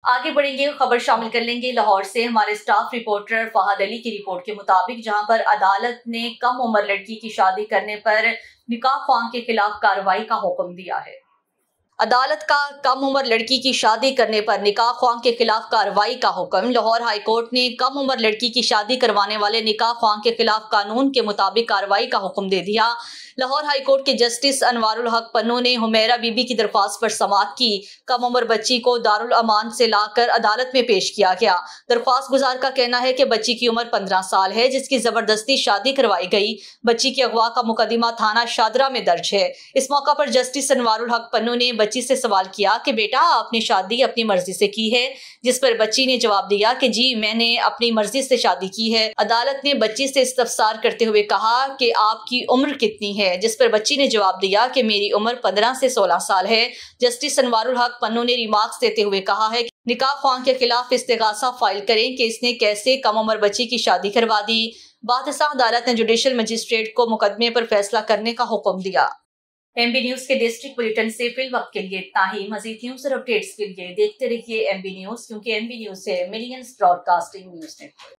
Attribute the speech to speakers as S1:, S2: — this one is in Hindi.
S1: आगे बढ़ेंगे, खबर शामिल कर लेंगे लाहौर से हमारे स्टाफ रिपोर्टर फहद अली की रिपोर्ट के मुताबिक, जहां पर अदालत ने कम उम्र लड़की की शादी करने पर निकाह ख्वां के खिलाफ कार्रवाई का हुक्म दिया है। अदालत का कम उम्र लड़की की शादी करने पर निकाह ख्वां के खिलाफ कार्रवाई का हुक्म। लाहौर हाई कोर्ट ने कम उम्र लड़की की शादी करवाने वाले निकाह ख्वां के खिलाफ कानून के मुताबिक कार्रवाई का हुक्म दे दिया। लाहौर हाई कोर्ट के जस्टिस अनवारुल हक पन्नू ने हुमैरा बीबी की दरख्वास्त पर समाअत की। कम उम्र बच्ची को दारुल अमान से लाकर अदालत में पेश किया गया। दरख्वास्त गुजार का कहना है कि बच्ची की उम्र 15 साल है, जिसकी जबरदस्ती शादी करवाई गई। बच्ची की अगवा का मुकदमा थाना शादरा में दर्ज है। इस मौका पर जस्टिस अनवारुल हक पन्नू ने बच्ची से सवाल किया कि बेटा, आपने शादी अपनी मर्जी से की है? जिस पर बच्ची ने जवाब दिया कि जी, मैंने अपनी मर्जी से शादी की है। अदालत ने बच्ची से इस्तफसार करते हुए कहा कि आपकी उम्र कितनी है? जिस पर बच्ची ने जवाब दिया कि मेरी उम्र 15 से 16 साल है। जस्टिस अनवारुल हक पन्नू ने रिमार्क्स देते हुए कहा है कि निकाह ख्वां के खिलाफ इस्तिगासा फाइल करें कि इसने कैसे कम उम्र बच्ची की शादी करवा दी। बादशाह अदालत ने जुडिशल मजिस्ट्रेट को मुकदमे पर फैसला करने का हुक्म दिया। MB न्यूज के डिस्ट्रिक्ट बुलेटिन से फिल वक्त के लिए इतना ही। मजीद न्यूज और अपडेट्स के लिए देखते रहिए MB न्यूज, क्योंकि MB न्यूज है मिलियंस ब्रॉडकास्टिंग न्यूज नेटवर्क।